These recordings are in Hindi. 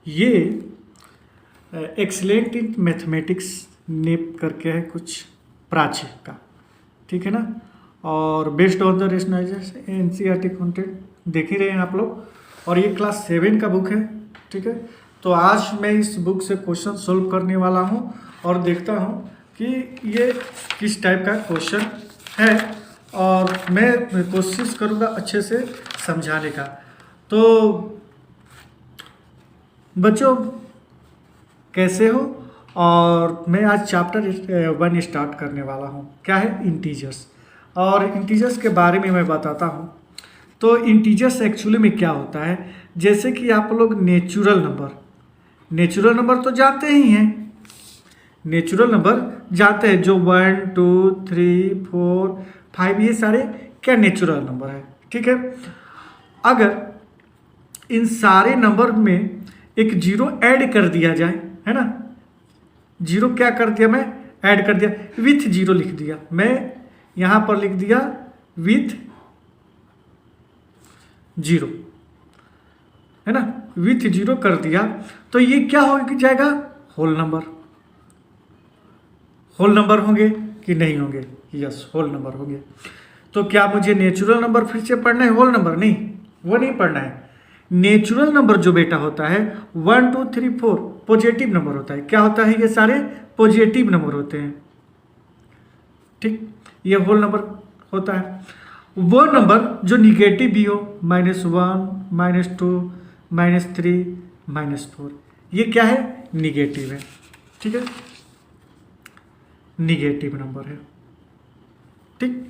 ये एक्सलेंट इन मैथमेटिक्स नेप करके है कुछ प्राची का, ठीक है ना। और based on the rationalisation NCERT content देख ही रहे हैं आप लोग, और ये क्लास 7 का बुक है, ठीक है। तो आज मैं इस बुक से क्वेश्चन सोल्व करने वाला हूँ और देखता हूँ कि ये किस टाइप का क्वेश्चन है, और मैं कोशिश करूँगा अच्छे से समझाने का। तो बच्चों कैसे हो, और मैं आज चैप्टर 1 स्टार्ट करने वाला हूँ। क्या है? इंटीजर्स। और इंटीजर्स के बारे में मैं बताता हूँ। तो इंटीजर्स एक्चुअली में क्या होता है, जैसे कि आप लोग नेचुरल नंबर तो जानते ही हैं, नेचुरल नंबर जानते हैं, जो 1 2 3 4 5 ये सारे क्या नेचुरल नंबर है, ठीक है। अगर इन सारे नंबर में एक जीरो ऐड कर दिया जाए, है ना, जीरो क्या कर दिया, मैं ऐड कर दिया, विथ जीरो लिख दिया, मैं यहाँ पर लिख दिया विथ जीरो, है ना, विथ जीरो कर दिया, तो ये क्या हो जाएगा? होल नंबर होंगे कि नहीं होंगे? यस, होल नंबर होंगे। तो क्या मुझे नेचुरल नंबर फिर से पढ़ना है? होल नंबर नहीं, वो नहीं पढ़ना है। नेचुरल नंबर जो बेटा होता है 1 2 3 4 पॉजिटिव नंबर होता है। क्या होता है? ये सारे पॉजिटिव नंबर होते हैं, ठीक। ये होल नंबर होता है। वो नंबर जो निगेटिव भी हो, -1 -2 -3 -4, ये क्या है? निगेटिव है, ठीक है, निगेटिव नंबर है, ठीक।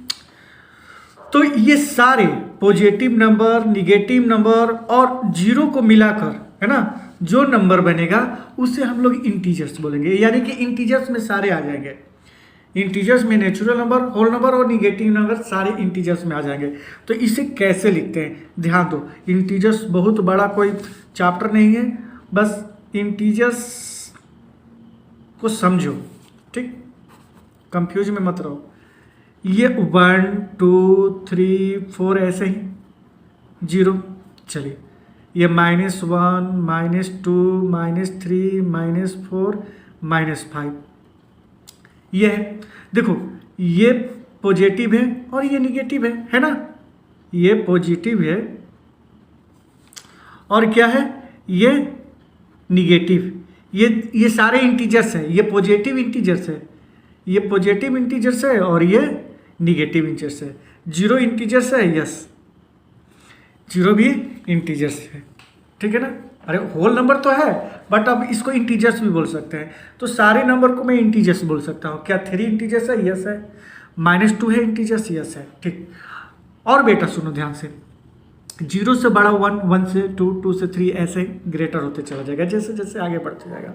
तो ये सारे पॉजिटिव नंबर, निगेटिव नंबर और जीरो को मिलाकर, है ना, जो नंबर बनेगा उसे हम लोग इंटीजर्स बोलेंगे। यानी कि इंटीजर्स में सारे आ जाएंगे। इंटीजर्स में नेचुरल नंबर, होल नंबर और निगेटिव नंबर सारे इंटीजर्स में आ जाएंगे। तो इसे कैसे लिखते हैं, ध्यान दो। इंटीजर्स बहुत बड़ा कोई चैप्टर नहीं है, बस इंटीजर्स को समझो, ठीक, कंफ्यूज में मत रहो। ये 1 2 3 4 ऐसे ही जीरो, चलिए ये -1 -2 -3 -4 -5, ये है। देखो ये पॉजिटिव है और ये निगेटिव है ना, ये पॉजिटिव है और क्या है, ये निगेटिव। ये सारे इंटीजर्स है, ये पॉजिटिव इंटीजर्स है, ये पॉजिटिव इंटीजर्स है और ये निगेटिव इंटीजर्स है। जीरो इंटीजर्स है, यस, जीरो भी इंटीजर्स है, ठीक है ना। अरे होल नंबर तो है, बट अब इसको इंटीजर्स भी बोल सकते हैं। तो सारे नंबर को मैं इंटीजर्स बोल सकता हूँ। क्या 3 इंटीजर्स है? यस है। -2 है इंटीजर्स? यस है, ठीक। और बेटा सुनो ध्यान से, 0 से बड़ा 1, 1 से 2, 2 से 3 ऐसे ग्रेटर होते चला जाएगा जैसे जैसे आगे बढ़ते जाएगा,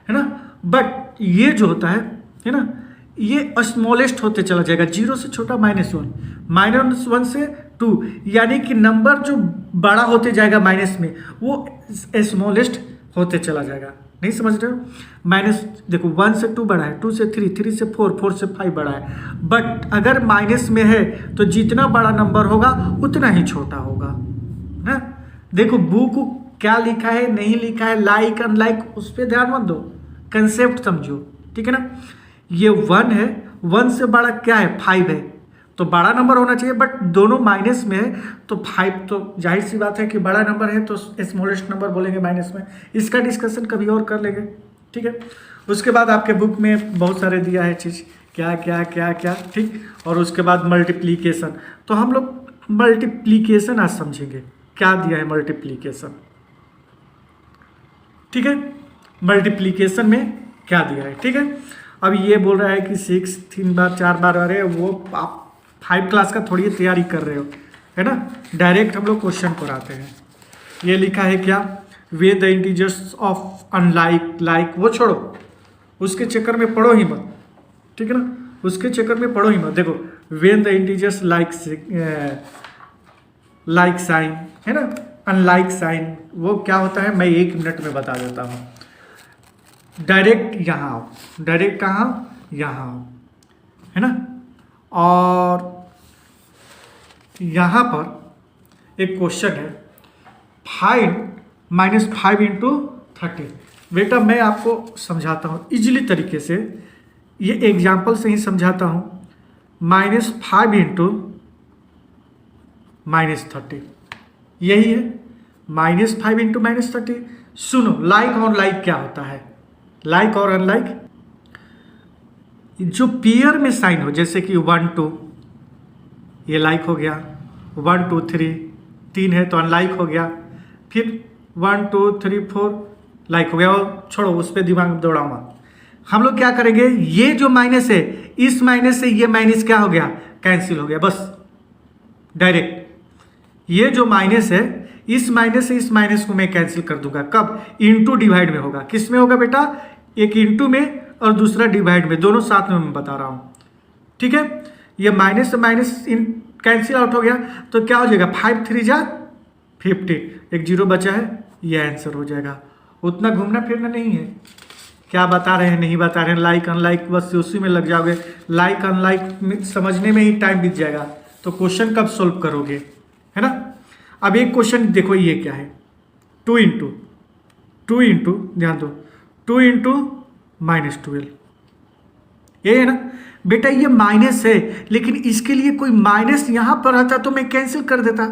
है ना। बट ये जो होता है ना, ये स्मॉलेस्ट होते चला जाएगा। 0 से छोटा -1 से 2, यानी कि नंबर जो बड़ा होते जाएगा माइनस में, वो स्मॉलेस्ट होते चला जाएगा। नहीं समझ रहे हो? माइनस देखो, 1 से 2 बड़ा है, 2 से 3, 3 से 4, 4 से 5 बड़ा है। बट अगर माइनस में है तो जितना बड़ा नंबर होगा उतना ही छोटा होगा ना। देखो बुक क्या लिखा है, नहीं लिखा है, लाइक अनलाइक, उस पर ध्यान मत दो, कंसेप्ट समझो, ठीक है ना। ये 1 है, 1 से बड़ा क्या है? 5 है, तो बड़ा नंबर होना चाहिए, बट दोनों माइनस में है, तो 5 तो जाहिर सी बात है कि बड़ा नंबर है, तो स्मॉलेस्ट नंबर बोलेंगे माइनस में। इसका डिस्कशन कभी और कर लेंगे, ठीक है। उसके बाद आपके बुक में बहुत सारे दिया है चीज़, क्या क्या क्या क्या, ठीक। और उसके बाद मल्टीप्लीकेशन, तो हम लोग मल्टीप्लीकेशन आज समझेंगे, क्या दिया है मल्टीप्लीकेशन, ठीक है। मल्टीप्लीकेशन में क्या दिया है, ठीक है। अब ये बोल रहा है कि 6 3 बार 4 बार, अरे वो आप 5 क्लास का थोड़ी तैयारी कर रहे हो, है ना। डायरेक्ट हम लोग क्वेश्चन पर आते हैं। ये लिखा है क्या? Way the integers of unlike, like वो छोड़ो, उसके चक्कर में पढ़ो ही मत, ठीक है ना, उसके चक्कर में पढ़ो ही मत। देखो when the integers like sign, है ना, अनलाइक साइन, वो क्या होता है मैं 1 मिनट में बता देता हूँ। डायरेक्ट यहाँ आओ, डायरेक्ट कहाँ? यहाँ आओ, है ना। और यहाँ पर एक क्वेश्चन है, फाइंड -5 × 30। बेटा मैं आपको समझाता हूँ इजीली तरीके से, ये एग्जाम्पल से ही समझाता हूँ। -5 इंटू -30 यही है, -5 इंटू -30। सुनो, लाइक और लाइक क्या होता है? लाइक और अनलाइक, जो पेयर में साइन हो, जैसे कि 1 2 ये लाइक हो गया, 1 2 3 3 है तो अनलाइक हो गया, फिर 1 2 3 4 लाइक हो गया। और छोड़ो, उस पर दिमाग दौड़ाऊंगा। हम लोग क्या करेंगे, ये जो माइनस है, इस माइनस से ये माइनस क्या हो गया, कैंसिल हो गया, बस डायरेक्ट। ये जो माइनस है, इस माइनस से इस माइनस को मैं कैंसिल कर दूंगा। कब? इनटू डिवाइड में होगा। किस में होगा बेटा? एक इनटू में और दूसरा डिवाइड में, दोनों साथ में मैं बता रहा हूं। ठीक है, ये माइनस से माइनस इन कैंसिल आउट हो गया, तो क्या हो जाएगा, 5 3 जा 50, एक जीरो बचा है, ये आंसर हो जाएगा। उतना घूमना फिरना नहीं है। क्या बता रहे हैं, नहीं बता रहे हैं, लाइक अनलाइक बस उसी में लग जाओगे। लाइक अनलाइक समझने में ही टाइम बीत जाएगा, तो क्वेश्चन कब सोल्व करोगे, है ना। अब एक क्वेश्चन देखो, ये क्या है, 2 इंटू ध्यान दो, 2 इंटू -12, ये है ना बेटा। ये माइनस है, लेकिन इसके लिए कोई माइनस यहां पर रहता तो मैं कैंसिल कर देता,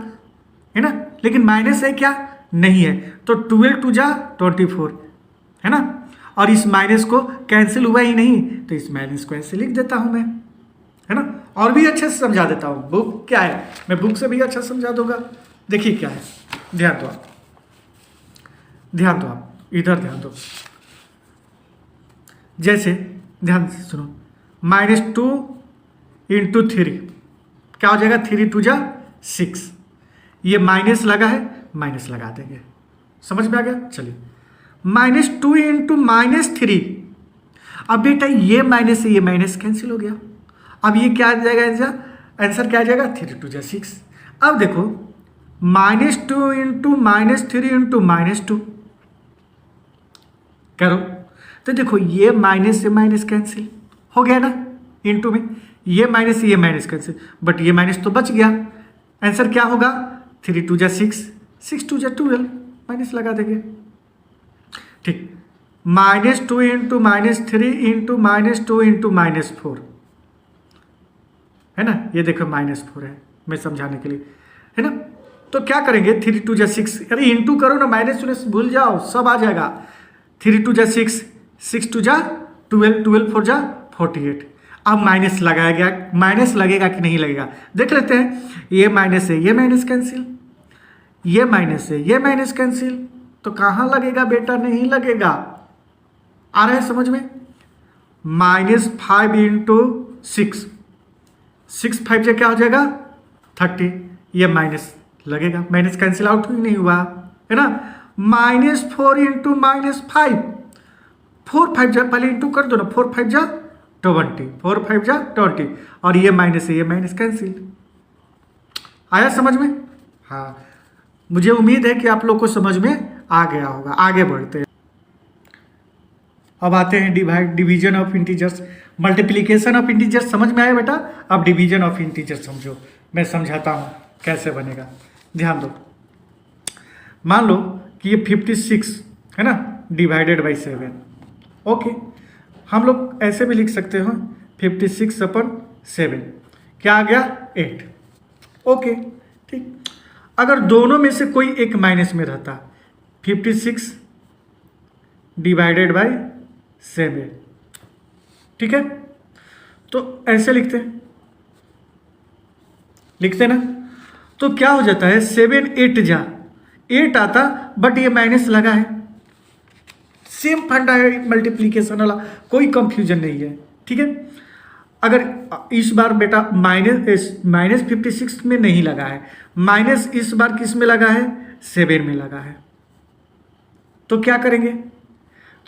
है ना। लेकिन माइनस है क्या, नहीं है, तो 12 2 जा 24, है ना। और इस माइनस को कैंसिल हुआ ही नहीं, तो इस माइनस को ऐसे लिख देता हूं मैं, है ना। और भी अच्छे से समझा देता हूं। बुक क्या है, मैं बुक से भी अच्छा समझा दूंगा। देखिए क्या है, ध्यान दो आप, इधर ध्यान दो। जैसे ध्यान से सुनो, -2 इंटू 3 क्या हो जाएगा, 3 2 जा 6। ये माइनस लगा है, माइनस लगा देंगे, समझ में आ गया। चलिए, -2 इंटू -3। अब बेटा ये माइनस से ये माइनस कैंसिल हो गया। अब ये क्या आ जाएगा, आंसर क्या आ जाएगा, 3 2 जा 6। अब देखो, -2 इंटू -3 इंटू -2 करो, तो देखो ये माइनस से माइनस कैंसिल हो गया ना, इंटू में ये माइनस से ये माइनस कैंसिल, बट ये माइनस तो बच गया। आंसर क्या होगा, 3 2 जा 6, 6 2 जा 12, माइनस लगा देंगे। ठीक, -2 इंटू -3 इंटू -2 इंटू -4, है ना। ये देखो -4 है, मैं समझाने के लिए, है ना। तो क्या करेंगे, 3 2 जा 6, अरे इंटू करो ना, माइनस भूल जाओ, सब आ जाएगा। 3 2 जा 6, 6 2 जा 12, 12 4 जा 48। अब माइनस लगाया गया, माइनस लगेगा कि नहीं लगेगा देख लेते हैं। ये माइनस है, ये माइनस कैंसिल, ये माइनस है, ये माइनस कैंसिल, तो कहाँ लगेगा बेटा, नहीं लगेगा। आ रहा है समझ में। -5 इंटू 6, 6 5 से क्या हो जाएगा, 30, ये माइनस लगेगा, माइनस कैंसिल आउट ही नहीं हुआ, है ना। -4 इंटू -5, 4 5 जा, पहले इंटू कर दो ना, 4 5 जा 20, 4 5 जा 20, और ये माइनस है, ये माइनस कैंसिल। आया समझ में। हाँ, मुझे उम्मीद है कि आप लोग को समझ में आ गया होगा। आगे बढ़ते हैं, अब आते हैं division of integers. Multiplication of integers समझ में आया बेटा। अब डिवीजन ऑफ इंटीजर्स समझो, मैं समझाता हूँ कैसे बनेगा। ध्यान दो, मान लो कि ये 56 है ना, डिवाइडेड बाई 7। ओके, हम लोग ऐसे भी लिख सकते हो, 56/7 क्या आ गया, 8। ओके ठीक, अगर दोनों में से कोई एक माइनस में रहता, 56 डिवाइडेड बाई 7, ठीक है, तो ऐसे लिखते ना, तो क्या हो जाता है, 7 8 जा 8 आता, बट ये माइनस लगा है। सेम फंडा है मल्टीप्लीकेशन वाला, कोई कंफ्यूजन नहीं है, ठीक है। अगर इस बार बेटा -56 में नहीं लगा है, माइनस इस बार किस में लगा है, 7 में लगा है, तो क्या करेंगे,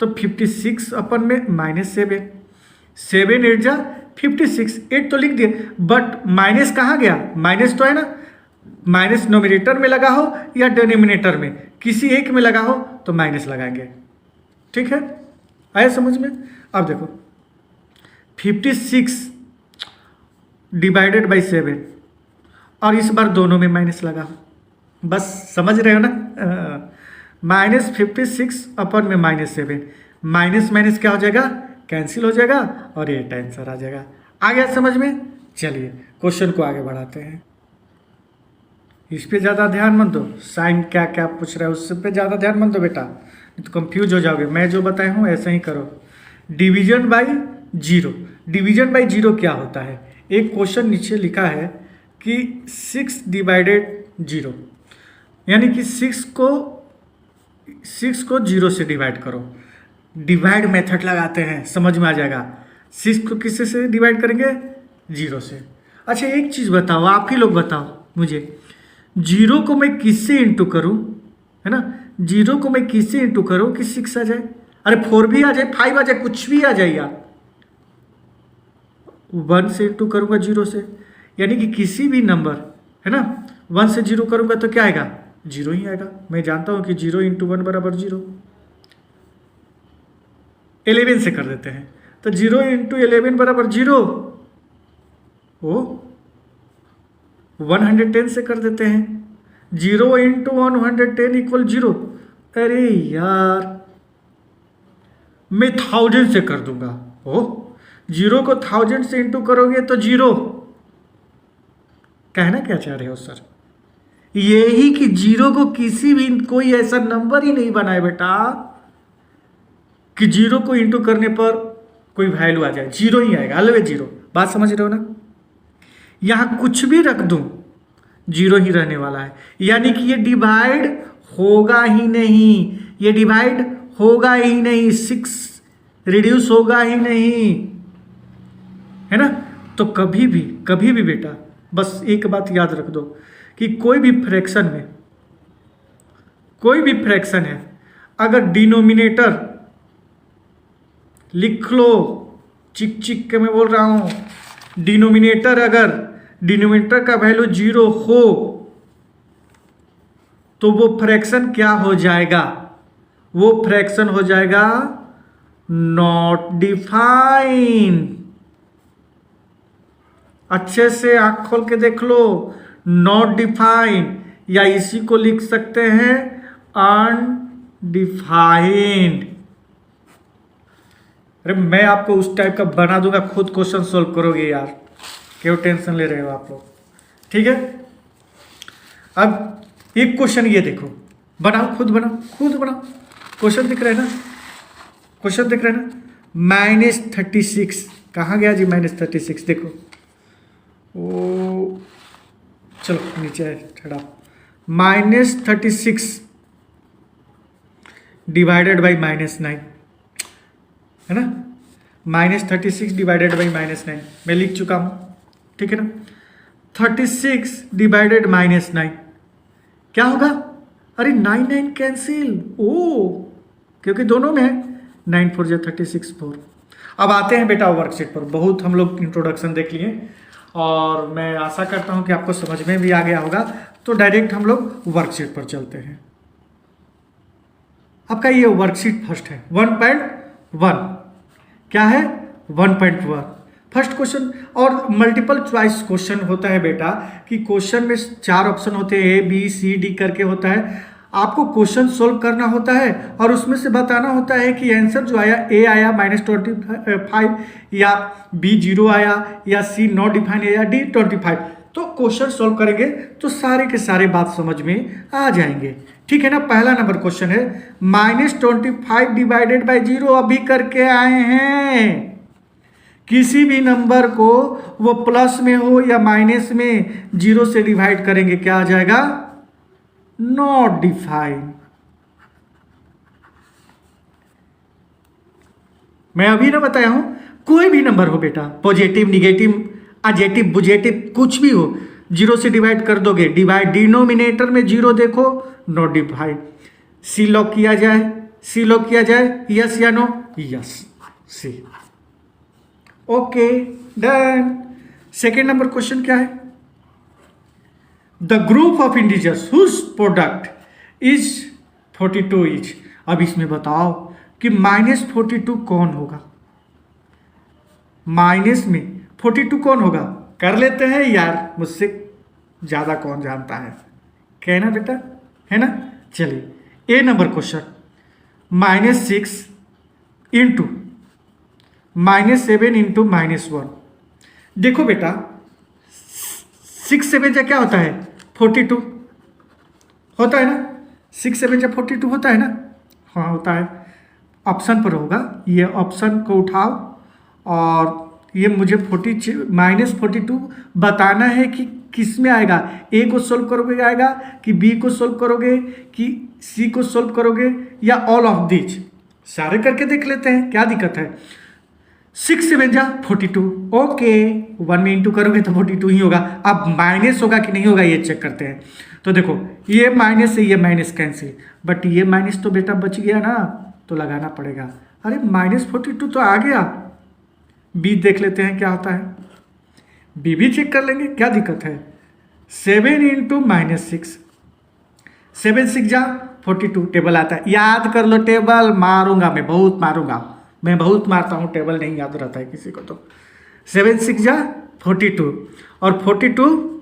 तो 56 अपन में -7, 7 8 जा 56, 8 तो लिख दिए, बट माइनस कहाँ गया, माइनस तो है ना, माइनस नोमिनेटर में लगा हो या डिनोमिनेटर में, किसी एक में लगा हो तो माइनस लगाएंगे, ठीक है। आया समझ में। अब देखो 56 डिवाइडेड बाई 7, और इस बार दोनों में माइनस लगा हो, बस समझ रहे हो ना। -56/-7 माइनस माइनस क्या हो जाएगा, कैंसिल हो जाएगा और ये आंसर आ जाएगा। आ गया समझ में? चलिए क्वेश्चन को आगे बढ़ाते हैं। इस पे ज़्यादा ध्यान मत दो, साइन क्या क्या पूछ रहा है उस पे ज़्यादा ध्यान मत दो बेटा, तो कंफ्यूज हो जाओगे। मैं जो बताया हूँ ऐसा ही करो। Division by zero, division by zero क्या होता है? एक क्वेश्चन नीचे लिखा है कि 6 डिवाइडेड 0, यानी कि 6 को 0 से डिवाइड करो। डिवाइड मेथड लगाते हैं, समझ में आ जाएगा। 6 को किससे से डिवाइड करेंगे? 0 से। अच्छा एक चीज़ बताओ, आप ही लोग बताओ मुझे, 0 को मैं किससे इंटू करूं, है ना? 0 को मैं किससे इंटू करूं कि 6 आ जाए? अरे 4 भी आ जाए, 5 आ जाए, कुछ भी आ जाए यार। 1 से इंटू करूंगा 0 से, यानी कि किसी भी नंबर, है ना, 1 से 0 करूंगा तो क्या आएगा? 0 ही आएगा। मैं जानता हूं कि 0 × 1 बराबर 0। 11 से कर देते हैं, तो 0 × 11 बराबर 0। ओ 110 से कर देते हैं, 0 × 110 = 0। अरे यार मैं 1000 से कर दूंगा। ओ 0 को 1000 से इंटू करोगे तो 0। कहना क्या चाह रहे हो सर? यही कि 0 को किसी भी कोई ऐसा नंबर ही नहीं बनाए बेटा कि 0 को इंटू करने पर कोई वैल्यू आ जाए, 0 ही आएगा, अलवे 0। बात समझ रहे हो ना? यहां कुछ भी रख दूं 0 ही रहने वाला है, यानी कि ये डिवाइड होगा ही नहीं, ये डिवाइड होगा ही नहीं, 6 रिड्यूस होगा ही नहीं, है ना? तो कभी भी बेटा बस एक बात याद रख दो कि कोई भी फ्रैक्शन है, अगर डिनोमिनेटर लिख लो, चिक के मैं बोल रहा हूं, डिनोमिनेटर का वैल्यू 0 हो तो वो फ्रैक्शन क्या हो जाएगा? वो फ्रैक्शन हो जाएगा नॉट डिफाइंड। अच्छे से आंख खोल के देख लो, नॉट डिफाइंड, या इसी को लिख सकते हैं अनडिफाइंड। अरे मैं आपको उस टाइप का बना दूंगा, खुद क्वेश्चन सोल्व करोगे यार, क्यों टेंशन ले रहे हो आप लोग? ठीक है, अब एक क्वेश्चन ये देखो, बनाओ, खुद बनाओ। क्वेश्चन दिख रहा है ना? -36 कहाँ गया जी? -36 देखो, ओ चलो नीचे ठड़ा। -36 डिवाइडेड बाई -9, है ना? -36 डिवाइडेड बाई -9 मैं लिख चुका हूं, ठीक है ना? 36 डिवाइडेड -9 क्या होगा? अरे 9 कैंसिल, ओ क्योंकि दोनों में है, 9 4 जा 36 4। अब आते हैं बेटा वर्कशीट पर। बहुत हम लोग इंट्रोडक्शन देख लिए और मैं आशा करता हूं कि आपको समझ में भी आ गया होगा, तो डायरेक्ट हम लोग वर्कशीट पर चलते हैं। आपका ये वर्कशीट फर्स्ट है 1.1, क्या है? 1.1 फर्स्ट क्वेश्चन। और मल्टीपल चॉइस क्वेश्चन होता है बेटा कि क्वेश्चन में 4 ऑप्शन होते हैं, A B C D करके होता है। आपको क्वेश्चन सोल्व करना होता है और उसमें से बताना होता है कि आंसर जो आया, A आया -25 या B 0 आया या C नॉट डिफाइन या D 25। तो क्वेश्चन सोल्व करेंगे तो सारे के सारे बात समझ में आ जाएंगे, ठीक है ना? पहला नंबर क्वेश्चन है -25 डिवाइडेड बाई 0, अभी करके आए हैं। किसी भी नंबर को वो प्लस में हो या माइनस में 0 से डिवाइड करेंगे, क्या आ जाएगा? Not defined. मैं अभी ना बताया हूं, कोई भी नंबर हो बेटा, पॉजिटिव, निगेटिव, एडजेक्टिव, बुजेटिव, कुछ भी हो, 0 से डिवाइड कर दोगे, डिनोमिनेटर में 0 देखो, नॉट डिफाइंड। सी लॉक किया जाए, यस या no? Yes, C. Okay done. Second number question क्या है? The group of integers whose product is 42 each. अब इसमें बताओ कि -42 कौन होगा? माइनस में 42 कौन होगा? कर लेते हैं यार, मुझसे ज्यादा कौन जानता है, कहना बेटा, है ना? चलिए ए नंबर क्वेश्चन -6 इंटू -7 इंटू -1। देखो बेटा 6 7 जा क्या होता है 42 होता है ना, 6 7 जा 42 होता है ना, हाँ होता है। ऑप्शन पर होगा, ये ऑप्शन को उठाओ और ये मुझे -42 बताना है कि किस में आएगा, ए को सोल्व करोगे आएगा कि बी को सोल्व करोगे कि सी को सोल्व करोगे या ऑल ऑफ दीज। सारे करके देख लेते हैं, क्या दिक्कत है। 6 7 जा 42, ओके 1 में इंटू करोगे तो 42 ही होगा। अब माइनस होगा कि नहीं होगा ये चेक करते हैं। तो देखो ये माइनस से ये माइनस कैंसिल, बट ये माइनस तो बेटा बच गया ना, तो लगाना पड़ेगा। अरे -42 तो आ गया। बी देख लेते हैं क्या होता है, बी भी चेक कर लेंगे, क्या दिक्कत है। 7 इंटू -6, 7 6 जा 42, टेबल आता है, याद कर लो टेबल, मारूंगा मैं, बहुत मारूंगा मैं, बहुत मारता हूँ, टेबल नहीं याद रहता है किसी को। तो 7 6 जा 42 और 42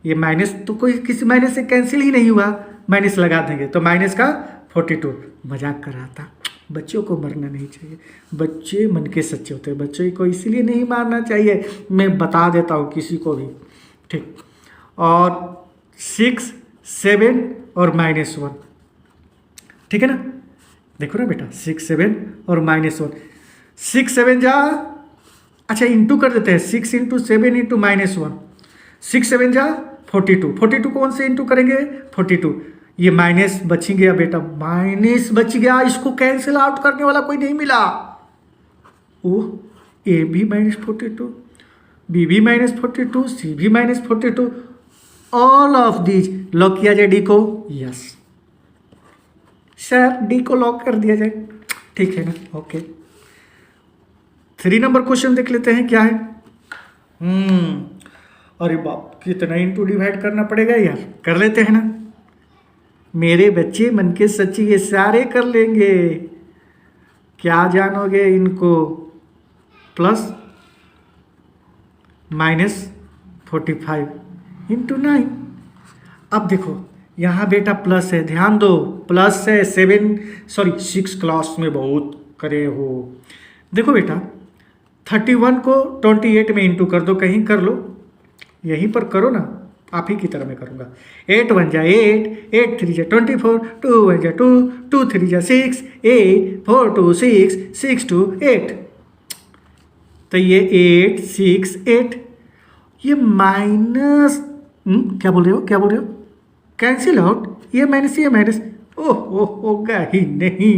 ये माइनस तो कोई किसी माइनस से कैंसिल ही नहीं हुआ, माइनस लगा देंगे तो माइनस का 42। मजाक कर रहा था, बच्चों को मरना नहीं चाहिए, बच्चे मन के सच्चे होते हैं, बच्चों को इसीलिए नहीं मारना चाहिए, मैं बता देता हूँ किसी को भी, ठीक। और 6 7 और -1, ठीक है ना, देखो ना बेटा 6 7 और -1, 6 7 जा, अच्छा इंटू कर देते हैं, 6 इंटू 7 इंटू -1, 6 7 जा 42, 42 कौन से इंटू करेंगे 42, ये माइनस बच गया बेटा, माइनस बच गया, इसको कैंसिल आउट करने वाला कोई नहीं मिला। ओह, ए भी -42, बी भी -42, सी भी -42, ऑल ऑफ दीज लॉक किया जाए डी को, यस सर डी को लॉक कर दिया जाए, ठीक है ना, ओके। 3 नंबर क्वेश्चन देख लेते हैं क्या है। अरे बाप, कितना इंटू डिवाइड करना पड़ेगा यार, कर लेते हैं ना, मेरे बच्चे मन के सच्चे ये सारे कर लेंगे, क्या जानोगे इनको, प्लस -45 इंटू 9। अब देखो यहाँ बेटा प्लस है, ध्यान दो प्लस है, 6 क्लास में बहुत करे हो। देखो बेटा 31 को 28 में इंटू कर दो, कहीं कर लो, यहीं पर करो ना, आप ही की तरह मैं करूँगा। 8 1 जा 8, 8 3 जा 24, 2 1 जा 2, 2 3 जा 6, 8 4 2 6, 6 2 8, तो ये 8 6 8, ये माइनस क्या बोल रहे हो, कैंसिल आउट, ये माइनस, ओह होगा ही नहीं।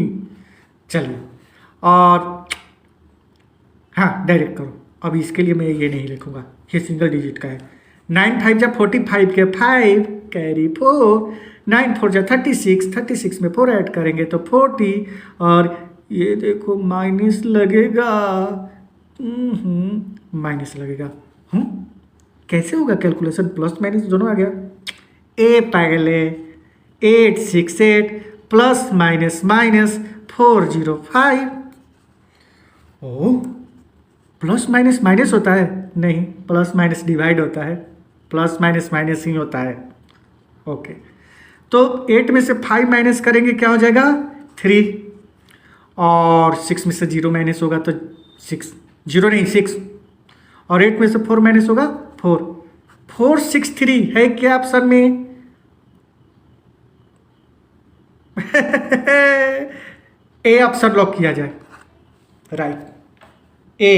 चलिए और हाँ डायरेक्ट करो, अब इसके लिए मैं ये नहीं लिखूंगा, ये सिंगल डिजिट का है। 9 5 जा 45 के 5 कैरी 4, 9 4 जा 36 में 4 ऐड करेंगे तो 40, और ये देखो माइनस लगेगा, माइनस लगेगा, कैसे होगा कैलकुलेशन, प्लस माइनस दोनों आ गया। ए पहले 8 6 8 plus minus 405, O plus minus होता है, नहीं प्लस माइनस डिवाइड होता है, प्लस माइनस ही होता है, ओके। तो 8 में से 5 माइनस करेंगे क्या हो जाएगा 3, और 6 में से 0 माइनस होगा तो 6, 0 नहीं 6, और 8 में से 4 माइनस होगा 4, 4 6 3 है क्या ऑप्शन में ए ऑप्शन लॉक किया जाए, राइट, ए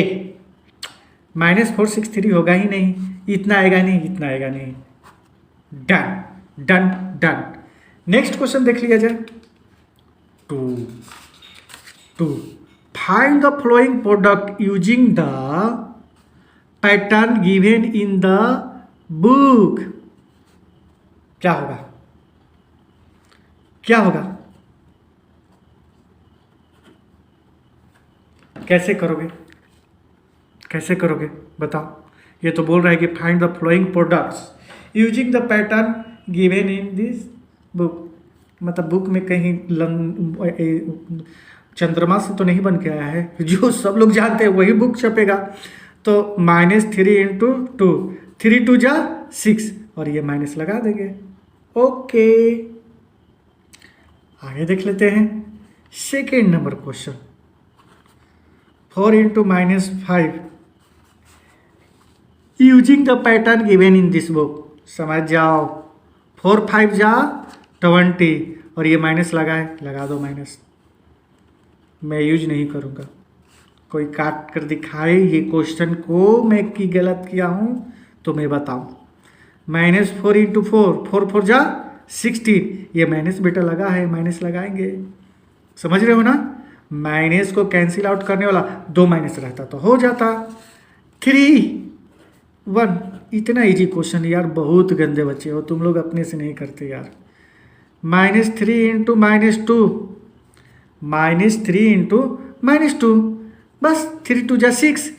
-4 6 3 होगा ही नहीं, इतना आएगा नहीं, इतना आएगा नहीं, done done done. Next question देख लिया जाए। 2 find the flowing product using the pattern given in the book. क्या होगा, क्या होगा, कैसे करोगे, कैसे करोगे बताओ। ये तो बोल रहा है कि find the flowing products using the pattern given in this book, मतलब बुक में कहीं चंद्रमा से तो नहीं बन के आया है, जो सब लोग जानते हैं वही बुक छपेगा। तो -3 इंटू 2, 3 2 जा 6, और ये माइनस लगा देंगे, ओके आगे देख लेते हैं second number question. 4 into -5 using the pattern given in this book. समझ जाओ, 4 5 जा 20 और ये माइनस लगा दो माइनस। मैं यूज नहीं करूँगा, कोई काट कर दिखाए ये क्वेश्चन को मैं की गलत किया हूँ तो मैं बताऊँ। -4 into 4, 4 4 जा 16, ये माइनस बेटा लगा है, माइनस लगाएंगे। समझ रहे हो ना, माइनस को कैंसिल आउट करने वाला 2 माइनस रहता तो हो जाता 3 1। इतना इजी क्वेश्चन यार, बहुत गंदे बच्चे हो तुम लोग, अपने से नहीं करते यार। -3 into -2, -3 into -2, बस 3 2 जा 6,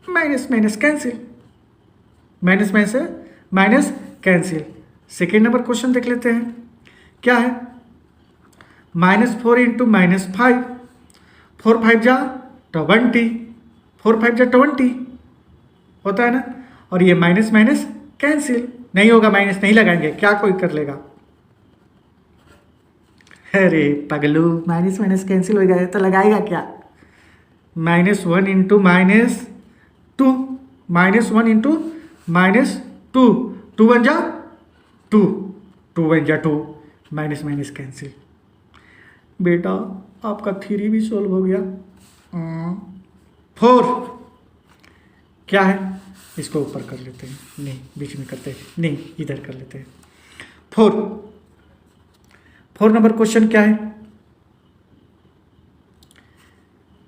minus minus cancel, minus minus minus cancel. Second number question देख लेते हैं क्या है। -4 into -5, 4 5 जा 20, 4 5 जा 20 होता है ना, और ये माइनस माइनस कैंसिल। नहीं होगा, माइनस नहीं लगाएंगे, क्या कोई कर लेगा। अरे पगलू, माइनस माइनस कैंसिल हो गया तो लगाएगा क्या। -1 into -2, -1 into -2, 2 1 जा 2, 2 1 जा 2, माइनस माइनस कैंसिल। बेटा आपका 3 भी सोल्व हो गया। 4 क्या है, इसको ऊपर कर लेते हैं, नहीं बीच में करते हैं, नहीं इधर कर लेते हैं। 4 नंबर क्वेश्चन क्या है।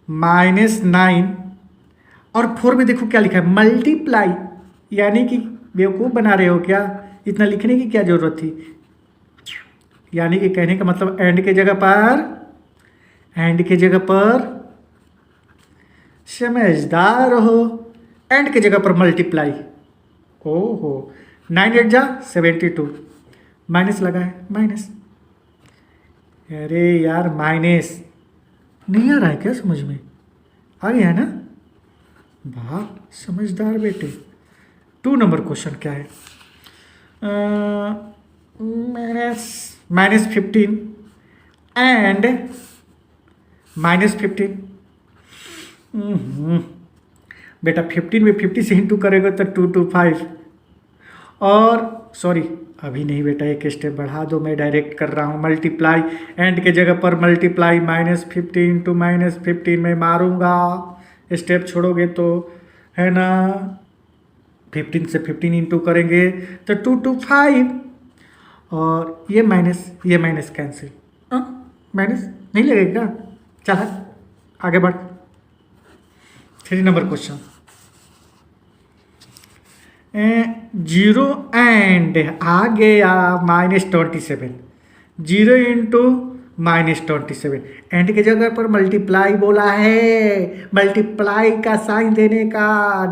-9 और 4 में देखो क्या लिखा है, मल्टीप्लाई, यानी कि बेवकूफ़ बना रहे हो क्या, इतना लिखने की क्या जरूरत थी। यानी कि कहने का मतलब एंड के जगह पर समझदार हो, एंड के जगह पर मल्टीप्लाई। ओहो, 9 8 जा 72, माइनस लगा है, माइनस। अरे यार माइनस नहीं आ रहा है क्या समझ में, आ गया है ना, वाह समझदार बेटे। 2 नंबर क्वेश्चन क्या है। -15 एंड -15। बेटा 15 में 50 से इंटू करेगा तो 2 2 5, और सॉरी अभी नहीं बेटा, एक स्टेप बढ़ा दो, मैं डायरेक्ट कर रहा हूँ मल्टीप्लाई, एंड के जगह पर मल्टीप्लाई, -15 इंटू -15 में मारूंगा, स्टेप छोड़ोगे तो है ना। 15 से 15 इंटू करेंगे तो 2 2 5, और ये माइनस कैंसिल, माइनस नहीं लगेगा। चल आगे बढ़। 3 नंबर क्वेश्चन। 0 एंड आ गया -27, 0 इंटू -27, एंड के जगह पर मल्टीप्लाई बोला है, मल्टीप्लाई का साइन देने का,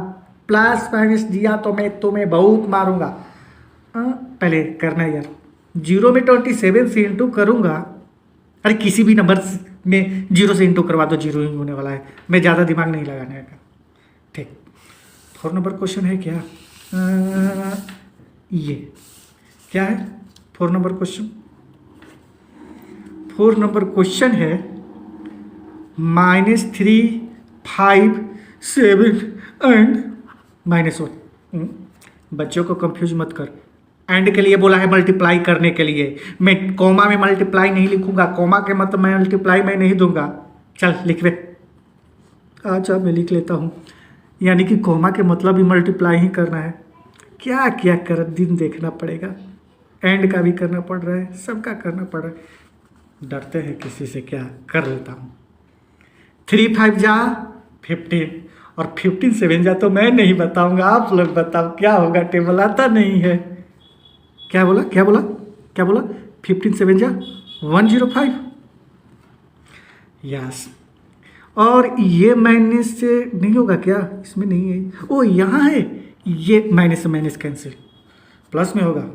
प्लस माइनस दिया तो मैं तुम्हें बहुत मारूंगा। पहले करना यार, 0 में 27 से इंटू करूंगा, अरे किसी भी नंबर में 0 से इंटू करवा दो, 0 ही होने वाला है, मैं ज़्यादा दिमाग नहीं लगाने का। ठीक, 4 नंबर क्वेश्चन है क्या, ये क्या है 4 नंबर क्वेश्चन। 4 नंबर क्वेश्चन है -3 5 7 एंड -1। बच्चों को कंफ्यूज मत कर, एंड के लिए बोला है मल्टीप्लाई करने के लिए, मैं कॉमा में मल्टीप्लाई नहीं लिखूंगा, कॉमा के मतलब मैं मल्टीप्लाई मैं नहीं दूंगा। चल लिख वे, अच्छा मैं लिख लेता हूँ, यानी कि कॉमा के मतलब भी मल्टीप्लाई ही करना है। क्या क्या कर दिन देखना पड़ेगा, एंड का भी करना पड़ रहा है, सबका करना पड़ रहा है, डरते हैं किसी से, क्या कर लेता हूँ। 3 5 जा 15, और 15 7 जा तो मैं नहीं बताऊंगा, आप लोग बताओ क्या होगा, टेबल आता नहीं है। क्या बोला 15 7 जा 105, यस। और ये माइनस से नहीं होगा क्या, इसमें नहीं है, ओ यहाँ है, ये माइनस से माइनस कैंसिल, प्लस में होगा।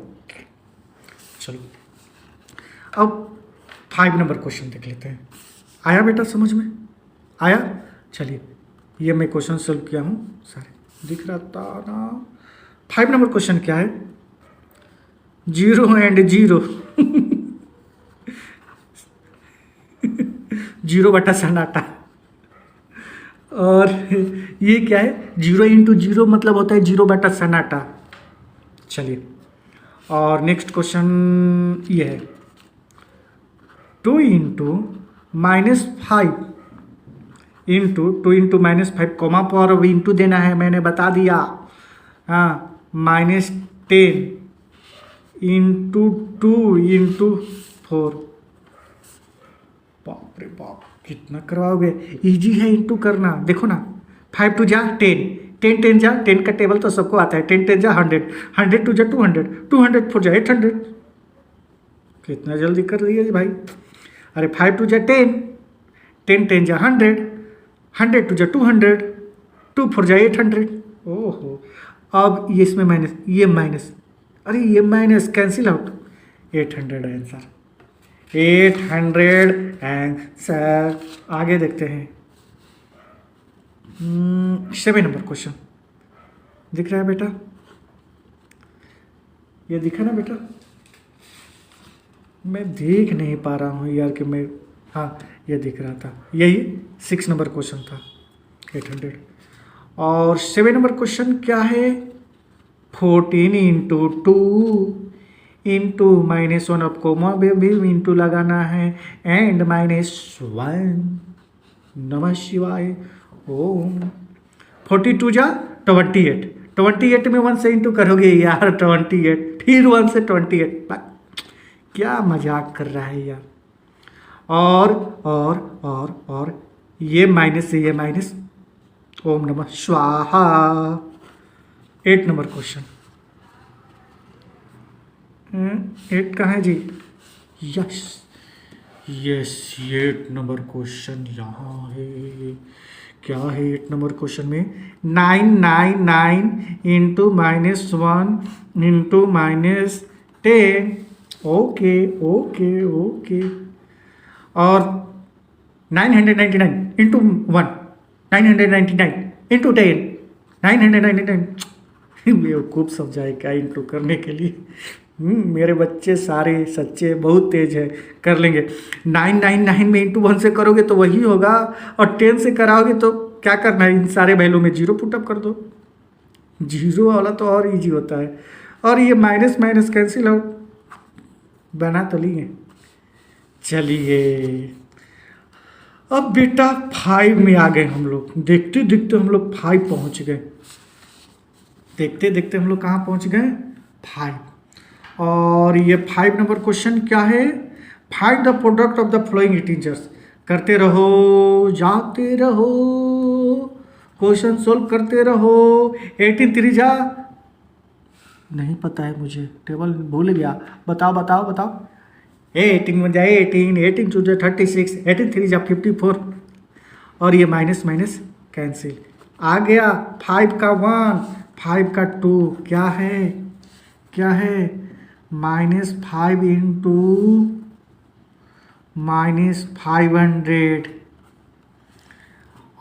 चलो अब 5 नंबर क्वेश्चन देख लेते हैं। आया बेटा समझ में आया। चलिए ये मैं क्वेश्चन सॉल्व किया हूँ, सारे दिख रहा था ना। 5 नंबर क्वेश्चन क्या है, 0 एंड 0 जीरो बटा सन्नाटा। और ये क्या है, 0 इंटू 0 मतलब होता है 0 बटा सन्नाटा। चलिए, और नेक्स्ट क्वेश्चन ये है 2 इंटू -5 इंटू 2 इंटू -5 कॉमा पर अब इंटू देना है, मैंने बता दिया। हाँ, -10 इंटू 2 इंटू 4। बाप रे बाप, कितना करवाओगे, इजी है इंटू करना। देखो ना, 5 टू जा 10, 10 10 जा 10 का टेबल तो सबको आता है, 10 10 जा 100, 100 टू जा 200, 200 4 जा 800। कितना जल्दी कर दिया जी भाई। अरे 5 टू जा 10, 10 10 जा 100, 100 टू जा 200, 2 4 जा 800। ओहो, अब ये इसमें माइनस, ये माइनस, अरे ये minus cancel out, 800 answer, 800 answer. आगे देखते हैं 7 नंबर क्वेश्चन दिख रहा है बेटा, ये दिखा ना बेटा, मैं देख नहीं पा रहा हूँ यार कि मैं, हाँ ये दिख रहा था, यही 6 नंबर क्वेश्चन था 800। और 7 नंबर क्वेश्चन क्या है, 14 इंटू 2 इंटू -1 अब कोमा भी इंटू लगाना है एंड -1। नमः शिवाय ओम। 42 जा 28, 28 में 1 से इंटू करोगे यार 28, फिर 1 से 28, क्या मजाक कर रहा है यार। और ये माइनस से ये माइनस, ओम नमः स्वाहा। 8 नंबर क्वेश्चन, 8 कहाँ है जी, यस यस 8 नंबर क्वेश्चन यहाँ है। क्या है 8 नंबर क्वेश्चन में, 999 into -1 into -10। Okay okay okay, और 999 इंटू 1, 999 इंटू 10, 999। बेवकूफ़ समझाए क्या इंटू करने के लिए। मेरे बच्चे सारे सच्चे बहुत तेज है, कर लेंगे। 999 में इंटू 1 से करोगे तो वही होगा, और 10 से कराओगे तो क्या करना है, इन सारे वैल्यू में 0 पुटअप कर दो। 0 वाला तो और इजी होता है। और ये माइनस माइनस कैंसिल आउट, बना तो लिए। चलिए, अब बेटा 5 में आ गए हम लोग, देखते देखते हम लोग 5 पहुंच गए, देखते देखते हम लोग कहाँ पहुंच गए, 5। और ये 5 नंबर क्वेश्चन क्या है, find the product of the flowing integers. करते रहो, जाते रहो, क्वेश्चन सोल्व करते रहो। 18 3 जा, नहीं पता है मुझे, टेबल भूल गया, बताओ बताओ बताओ। 18 में जाए 18, 18 टू जा 36, 18 3 जा 54, और ये माइनस माइनस कैंसिल। आ गया 5 का 1, 5 का 2, क्या है क्या है, -5 इंटू -500।